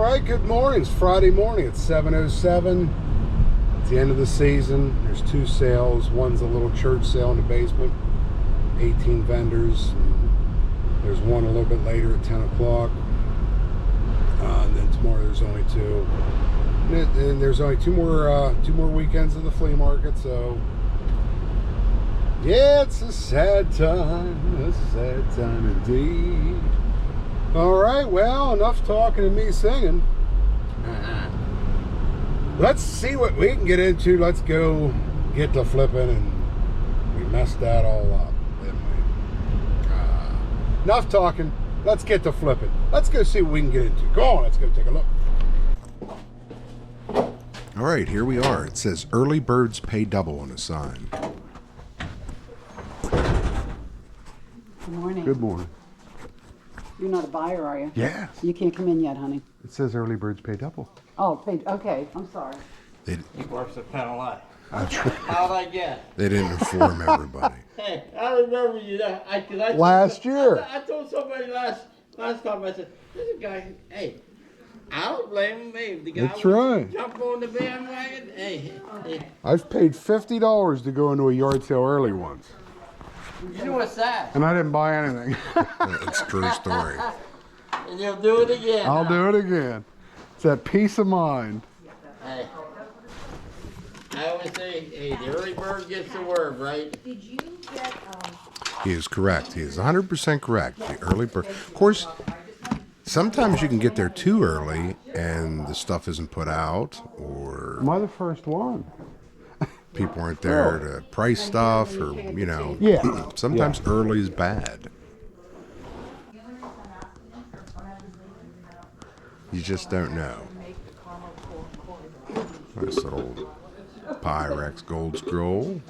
right, good morning. It's Friday morning. It's 7:07. It's the end of the season. There's two sales. One's a little church sale in the basement. 18 vendors. And there's one a little bit later at 10 o'clock. And then tomorrow there's only two. And there's only two more weekends of the flea market. So yeah, it's a sad time. A sad time indeed. All right, well, enough talking and me singing. Let's see what we can get into. Let's go get to flipping, and we messed that all up, didn't we? Enough talking. Let's get to flipping. Let's go see what we can get into. Go on, let's go take a look. All right, here we are. It says early birds pay double on the sign. Good morning. Good morning. You're not a buyer, are you? Yeah. You can't come in yet, honey. It says early birds pay double. Oh, paid. Okay, I'm sorry. He works at Penalty. How'd I get? They didn't inform everybody. Hey, I remember you. Last year. I told somebody last time. I said, "This guy. Hey, I don't blame him. Hey, the guy That's right. jump on the bandwagon. Hey, I've paid $50 to go into a yard sale early once. you know what's that? And I didn't buy anything. It's a true story. And you'll do it again. I'll do it again. It's that peace of mind. Hey, I always say, hey, the early bird gets the worm, right? Did you get, He is correct. He is 100% correct. The early bird. Of course, sometimes you can get there too early and the stuff isn't put out, or Am I the first one? people aren't there to price stuff, or, you know. Yeah. Sometimes early is bad. You just don't know. Nice little Pyrex gold scroll.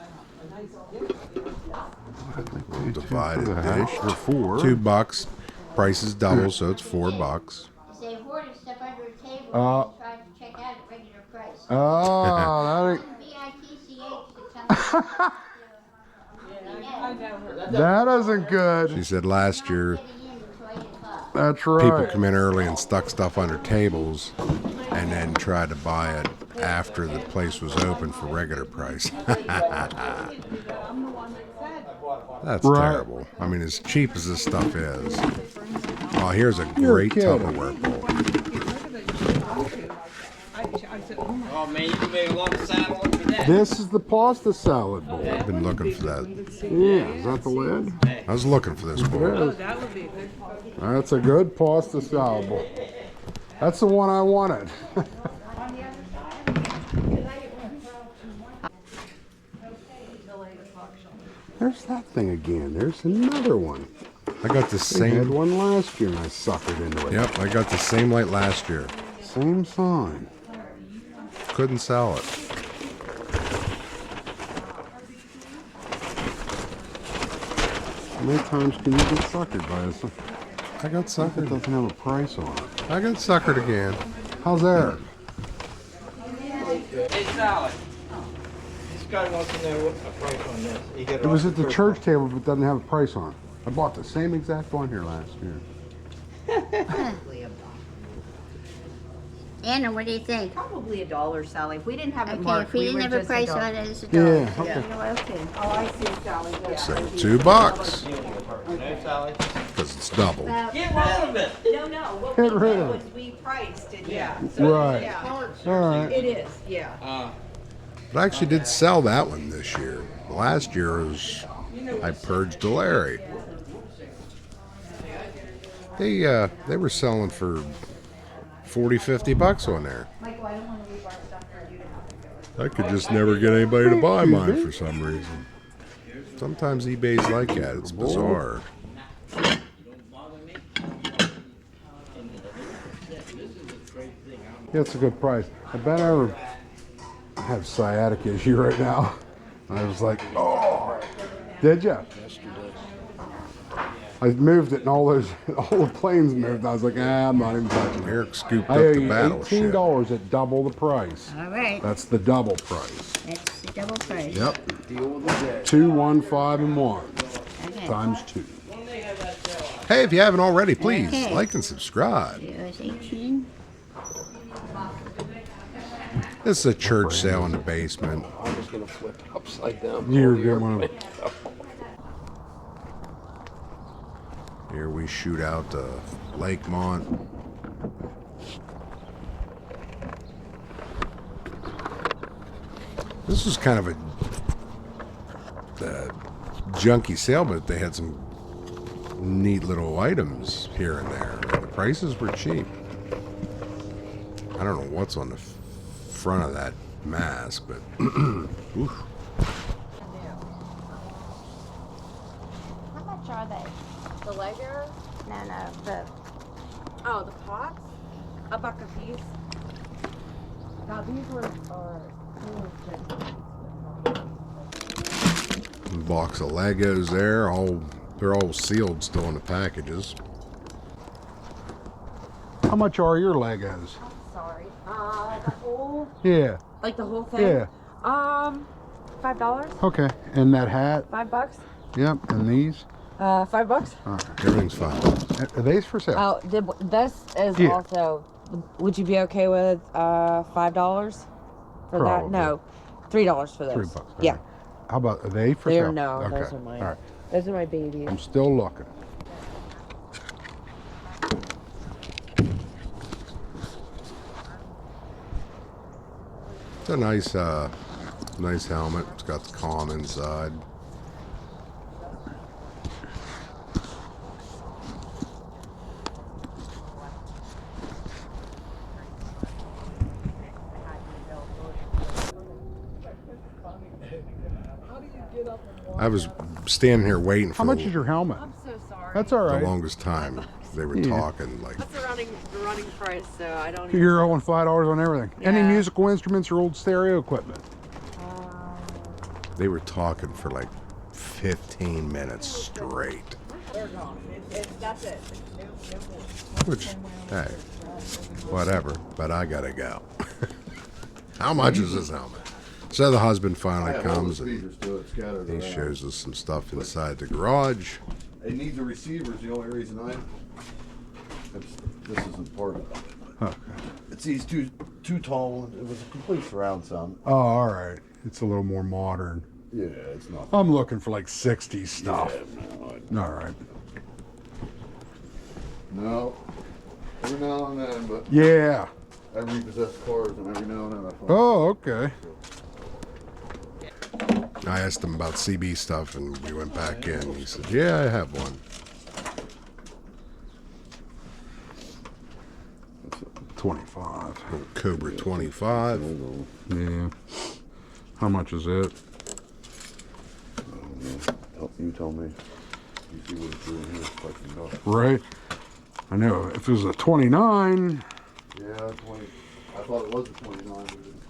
Divided dish. For four. $2. Price is double, so it's $4. say hoarders step under a table and try to check out at regular price? Oh, that isn't good. She said last year That's right. people come in early and stuck stuff under tables and then tried to buy it after the place was open for regular price. That's terrible. I mean, as cheap as this stuff is. Oh, here's a great Tupperware bowl. Oh man, you can make a long salad for that. This is the pasta salad bowl. I've been looking for that. Yeah, is that the lid? I was looking for this bowl. It is. That's a good pasta salad bowl. That's the one I wanted. There's that thing again. There's another one. I got the They had same. one last year and I suckered into it. Yep, I got the same light last year. Same sign. Couldn't sell it. How many times can you get suckered by this? I got It suckered. doesn't have a price on it. I got suckered again. How's that? Hey, salad. This guy wants to know a price on this. He got It was at the church table, but doesn't have a price on it. I bought the same exact one here last year. Anna, what do you think? Probably $1, Sally. If we didn't have it Okay, marked, if we didn't have a just price $1. on it, it's $1. Yeah, okay. Okay. Oh, I see, Sally. Yeah. So $2 No, Sally. because it's double. Get rid of it. No, no. What Get we rid did of was we priced it. Yeah. Right. Yeah. All right. It is. Yeah. But I actually did sell that one this year. Last year I purged a Larry. They were selling for $40-$50 on there. I could just never get anybody to buy mine for some reason. Sometimes eBay's like that. It's bizarre. Yeah, it's a good price. I bet I have sciatic issue right now. I was like, oh, did ya? I moved it and all the planes moved. I was like, I'm not even touching it. Eric scooped I up owe the you battleship. $18 at double the price. All right. That's the double price. That's the double price. Yep. 2, 1, 5, and 1 Okay. times 2. Hey, if you haven't already, please Okay. like and subscribe. It was 18. This is a church sale in the basement. I was gonna flip upside down. You're getting one of them. Here we shoot out to Lakemont. This was kind of a junky sale, but they had some neat little items here and there. The prices were cheap. I don't know what's on the front of that mask, but oof. How much are they? The Legos? No, the Oh, the pots? $1 a piece. Now these were Box of Legos there. They're all sealed still in the packages. How much are your Legos? sorry. The whole Yeah. like the whole thing? Yeah. $5? Okay. And that hat? $5? Yep. And these? $5? Everything's fine. Are these for sale? Oh, this is Yeah. also. Would you be okay with $5 for that? Probably. No, $3 for those. $3. Okay. Yeah, How about, are they for they're sale? no. Okay. Those are mine. All right. Those are my babies. I'm still looking. It's a nice helmet. It's got the calm inside. I was standing here waiting How for much is your helmet? I'm so sorry. That's all the right. longest time. They were Yeah. talking like That's the running price, so I don't. You're owing $5 on everything. Any Yeah. musical instruments or old stereo equipment? they were talking for like 15 minutes straight. They're gone. That's it. Which, hey, whatever. But I gotta go. How much is this helmet? So the husband finally comes and he shows us some stuff inside the garage. It needs a receiver. Is the only reason this isn't part of it. Okay. It's these two tall ones. It was a complete surround sound. Oh, all right. It's a little more modern. Yeah, it's not. I'm looking for like 60s stuff. No, All right. no. Every now and then, but Yeah. I repossess cars, and every now and then I find. Oh, okay. I asked him about CB stuff and we went back in. He said, yeah, I have one. 25. Cobra 25. Yeah. How much is it? You tell me. You see what it's doing here? It's fucking nuts. Right. I know. If it was a 29. Yeah, 20. I thought it was a 29, but it's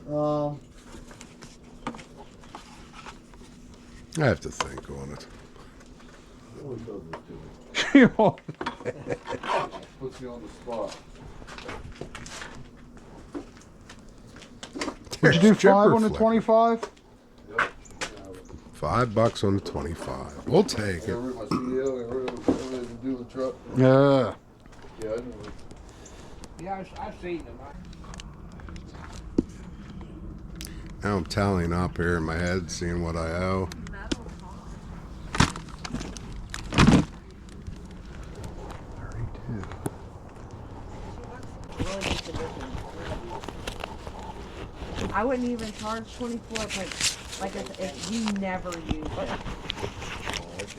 25. I have to think on it. It always does this to me. Yeah. Puts you on the spot. Would you do Stripper 5 on the flick. 25? Yep. $5 on the 25. We'll take I it. heard my CEO. I heard everything to do with the truck. Yeah. Yeah, I know. Yeah, I've seen them. Now I'm tallying up here in my head, seeing what I owe. I wouldn't even charge 24, but like if you never use it.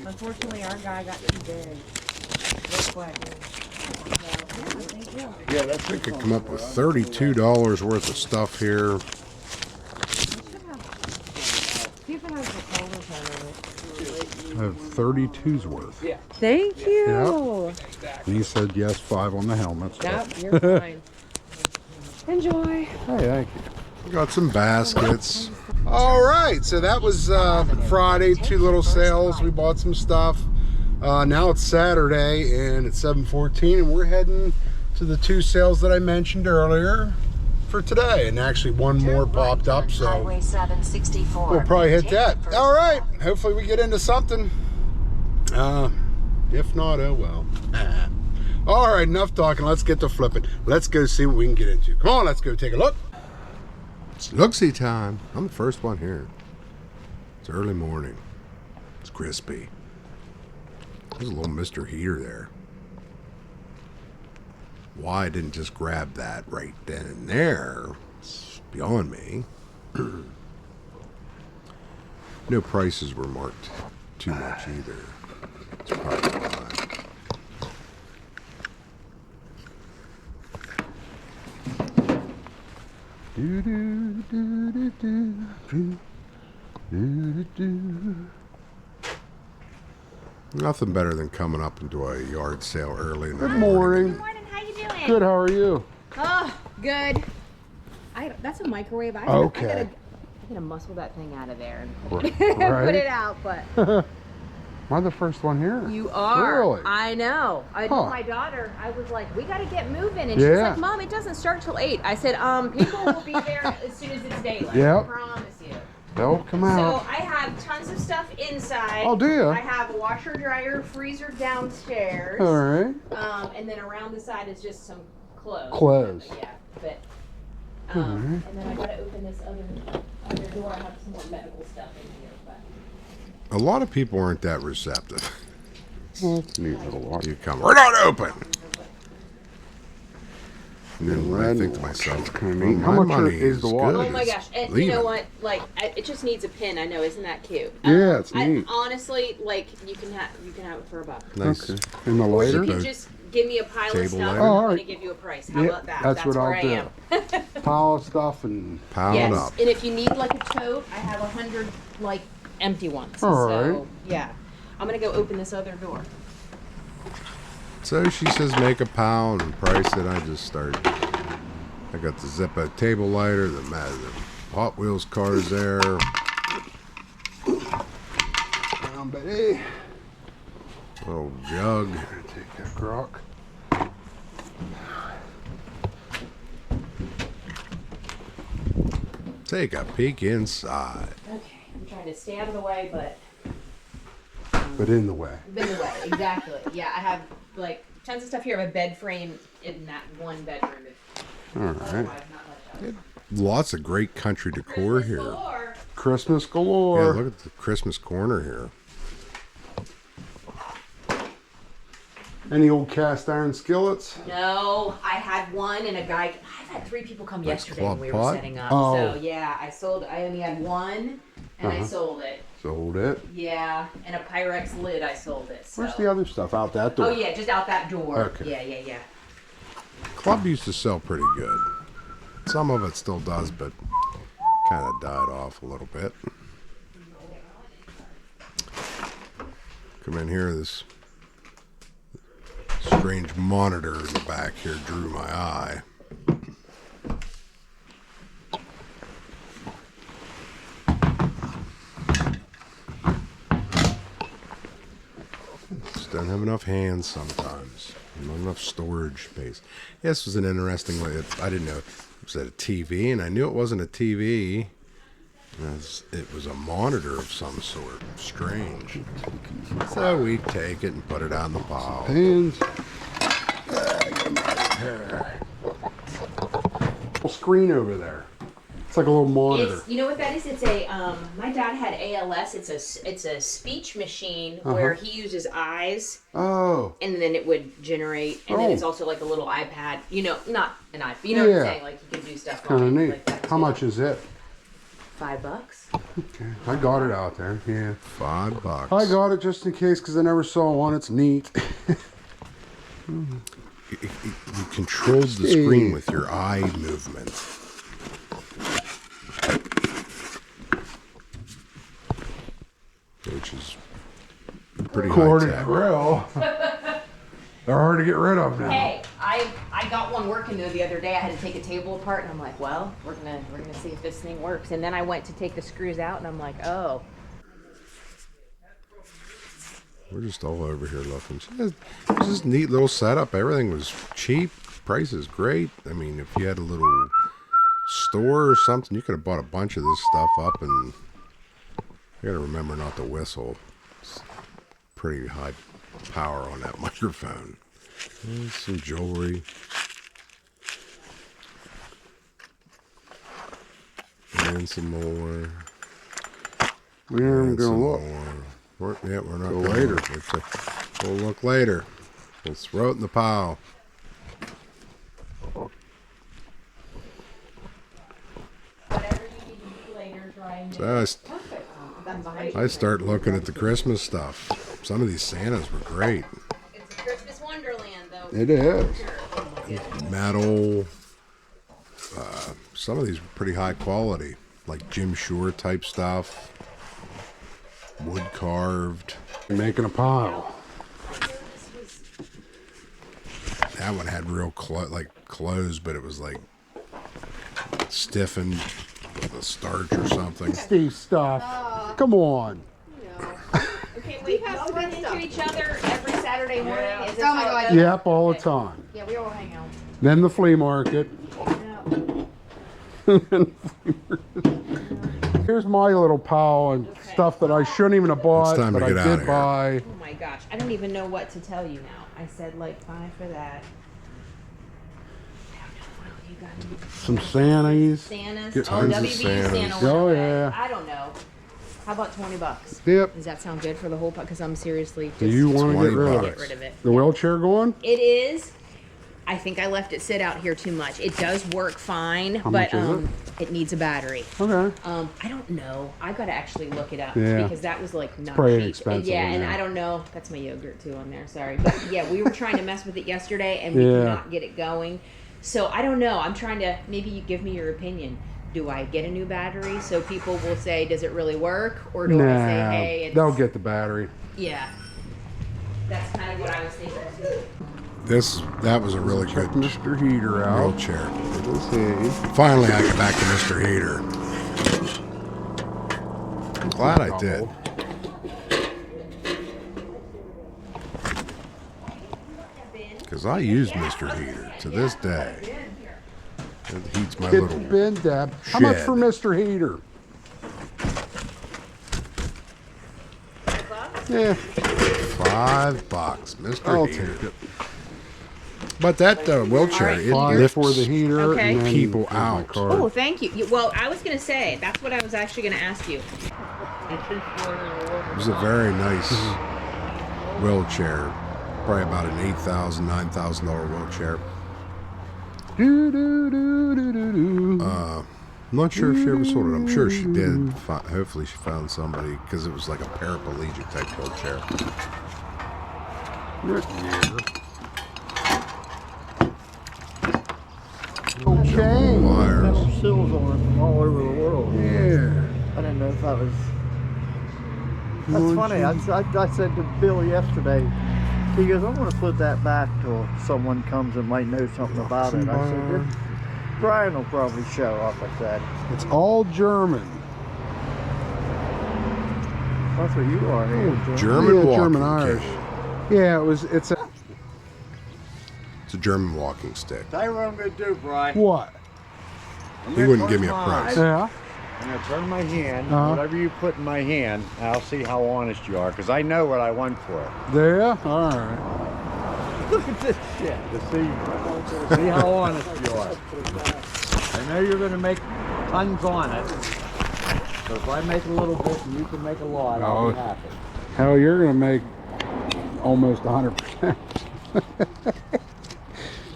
Unfortunately, our guy got too big. Real quick. So, thank you. Yeah, that's I could come up with $32 worth of stuff here. See if it has the color pen on it. I have 32's worth. Yeah. Thank you. And he said yes, 5 on the helmet. So. Yep, you're fine. Enjoy. Hey, thank you. Got some baskets. All right, so that was Friday. 2 little sales. We bought some stuff. Now it's Saturday and it's 7:14, and we're heading to the 2 sales that I mentioned earlier for today. And actually, one more popped up, so Highway 764. we'll probably hit Take that. the first All right, left. hopefully we get into something. If not, oh well. All right, enough talking. Let's get to flipping. Let's go see what we can get into. Come on, let's go take a look. It's look-see time. I'm the first one here. It's early morning. It's crispy. There's a little Mr. Heater there. Why I didn't just grab that right then and there, it's beyond me. No prices were marked too much either. It's probably why. Do, do, do, do, do, do, do, do. Nothing better than coming up into a yard sale early in the morning. Good morning. How you doing? Good, how are you? Oh, good. That's a microwave. I gotta muscle that thing out of there and Right. put it out. But Am I the first one here? you are. Really? I know. I Huh. told my daughter. I was like, "We gotta get moving," and she's Yeah. like, "Mom, it doesn't start till 8." I said, "People will be there as soon as it's daylight. Yep. I promise you." They'll come So out. I have tons of stuff inside. Oh, do ya? I have a washer, dryer, freezer downstairs. All right. And then around the side is just some clothes. Clothes. Yeah, but. All right. And then I gotta open this other door. I have some more medical stuff in here, but. A lot of people aren't that receptive. Well, neat little watch. You come, we're not open. And then I Red think to watch. myself, It's kinda well, neat. How my much money is the watch? good. Oh my gosh! And Leave you know it. what? Like, it just needs a pin. I know, isn't that cute? Yeah, it's neat. Honestly, like, you can have it for $1. Nice. Okay. And the Or you lighter? can just give me a pile of Table stuff. lighter? And Oh, I'm all gonna right. give you a price. How Yeah, about that? that's what where I'll I do. am. Pile of stuff and Pile Yes, it up. and if you need like a tote, I have 100 like empty ones. All so right. yeah, I'm gonna go open this other door. So she says make a pile and price it. I just started. I got the Zippo table lighter, the Hot Wheels cars there. down, buddy. Little jug. Take that grok. Take a peek inside. Okay, I'm trying to stay out of the way, but But in the way. in the way. Exactly. Yeah, I have like tons of stuff here. I have a bed frame in that one bedroom. All right. Otherwise, not much else. Lots of great country decor here. Floor. Christmas Yeah, galore. look at the Christmas corner here. Any old cast iron skillets? No, I had one and a guy. I've had 3 people come yesterday when club we pot? were setting up. Oh. So yeah, I only had one, and I sold it. Sold it. Yeah, and a Pyrex lid. I sold it. So. Where's the other stuff? Out that door? Oh yeah, just out that door. Okay. Yeah. Club used to sell pretty good. Some of it still does, but kind of died off a little bit. Come in here, this strange monitor in the back here drew my eye. Just don't have enough hands sometimes. Not enough storage space. Yeah, this was an interesting way. I didn't know. It was a TV, and I knew it wasn't a TV. It was a monitor of some sort. Strange. So we take it and put it on the pile. Hands. Little screen over there. It's like a little monitor. You know what that is? It's a my dad had ALS. It's a speech machine where he uses eyes, Oh. and then it would generate. And then Oh. it's also like a little iPad. You know, not an iPad. You know what I'm Yeah. saying? Like you can do stuff. Kind of on it neat. like that How too. much is it? $5. Okay. I got it out there. Yeah. $5. I got it just in case because I never saw one. It's neat. You controlled the screen with your eye movement. Which is pretty high Corded tech. grill. They're hard to get rid of now. Hey, I got one working though the other day. I had to take a table apart, and I'm like, well, we're gonna see if this thing works. And then I went to take the screws out, and I'm like, oh. We're just all over here looking. It's just a neat little setup. Everything was cheap. Price is great. I mean, if you had a little store or something, you could have bought a bunch of this stuff up. And you got to remember not to whistle. It's pretty high power on that microphone. And some jewelry. And some more. We're And gonna some look. more. Yeah, we're not Go gonna later. look. We'll look later. We'll throw it in the pile. Whatever you need to do later, trying So to. I start looking at the Christmas stuff. Some of these Santas were great. It's a Christmas wonderland, though. It is. Metal. Some of these were pretty high quality, like Jim Shore type stuff. Wood carved. Making a pile. That one had real clothes, but it was like stiffened with a starch or something. Steve stuff. Come on. Okay, we have to run into each other every Saturday morning. Is this Oh my how it God. goes? Yep, all the time. Yeah, we all hang out. Then the flea market. Here's my little pile and stuff that I shouldn't even have bought, It's time to but I get outta did here. buy. Oh my gosh, I don't even know what to tell you now. I said like 5 for that. I don't know. What you got? Some Santas. Santas. Get Oh, tons of WB Santa Santas. went Oh, away. yeah. I don't know. How about $20? Yep. Does that sound good for the whole pot? Because I'm seriously just Do you want to 20 get rid of bucks. it? get rid of it. The wheelchair going? It is. I think I left it sit out here too much. It does work fine, How but much is it needs a battery. Okay. I don't know. I gotta actually look it up Yeah. because that was like not pretty cheap. expensive Yeah, one, and yeah. I don't know. That's my yogurt too on there. Sorry, but yeah, we were trying to mess with it yesterday and we Yeah. could not get it going. So I don't know. I'm trying to. Maybe you give me your opinion. Do I get a new battery so people will say, "Does it really work?" Or do I say, Nah, "Hey, it's, they'll get the battery. yeah." That's kind of what I was thinking too. That was a really Check good Mr. Heater out. wheelchair. Let's see. Finally, I get back to Mr. Heater. I'm glad I did. Because I use Mr. Heater to this day. It heats my Get little the bin, Deb. How much shed. for Mr. Heater? Yeah, $5, Mr. I'll Heater. take it. But that wheelchair, Alright. it Five lifts for the heater. Okay. And then people here's my out. card. Oh, thank you. Well, I was gonna say that's what I was actually gonna ask you. It was a very nice wheelchair. Probably about an $8,000, $9,000 wheelchair. Do, do, do, do, do, do. I'm not sure if she ever sold it. I'm sure she did. Hopefully she found somebody because it was like a paraplegic type wheelchair. Okay. Wires. Sills on it from all over the world. Yeah. I didn't know if that was. That's funny. I said to Bill yesterday, he goes, I'm going to put that back till someone comes and might know something about it. I said, Brian will probably show up. I said, It's all German. that's what you are here. German Yeah, walking German Irish. Irish. Yeah, it's a It's a German walking stick. Tell you what I'm going to do, Brian. what? He wouldn't give me a price. Yeah. I'm going to turn my hand, Uh-huh. whatever you put in my hand, and I'll see how honest you are, because I know what I want for it. There. All right. Look at this shit. To see how honest you are. I know you're going to make tons on it. So if I make a little bit and you can make a lot, I'll be Oh. happy. Hell, you're gonna make almost 100%.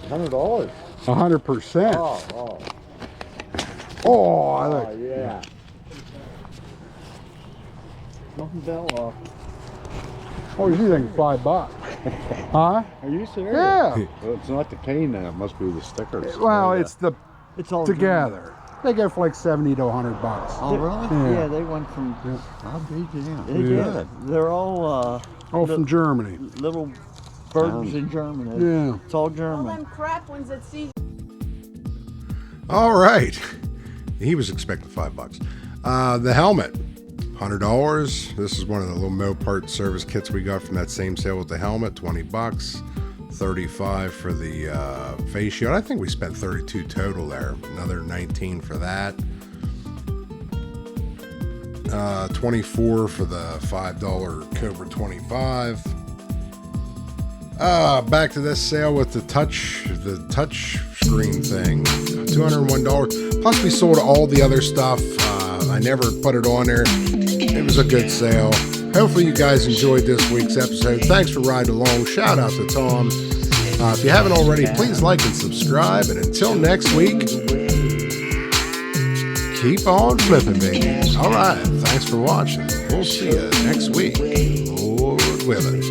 $100? 100%. Oh, Oh, I like. oh, yeah. Nothing fell off. Oh, you think $5? Huh? Are you serious? Yeah. Well, it's not the cane then, it must be the stickers. Well, it's the It's all together. They go for like $70 to $100. Oh, really? Yeah. Yeah, they went from. I'll be damned. They Yeah. did. They're all Oh, from Germany. little birds in Germany. Yeah. It's all German. crap ones at sea. All right. He was expecting $5. The helmet, $100. This is one of the little Mopart service kits we got from that same sale with the helmet, $20. $35 for the face shield. I think we spent $32 total there. Another $19 for that. $24 for the $5 Cobra 25. Back to this sale with the touch screen thing. $201. Plus we sold all the other stuff. I never put it on there. It was a good sale. Hopefully you guys enjoyed this week's episode. Thanks for riding along. Shout out to Tom. If you haven't already, please like and subscribe. And until next week, keep on flipping, baby. All right. Thanks for watching. We'll see you next week. Lord willing.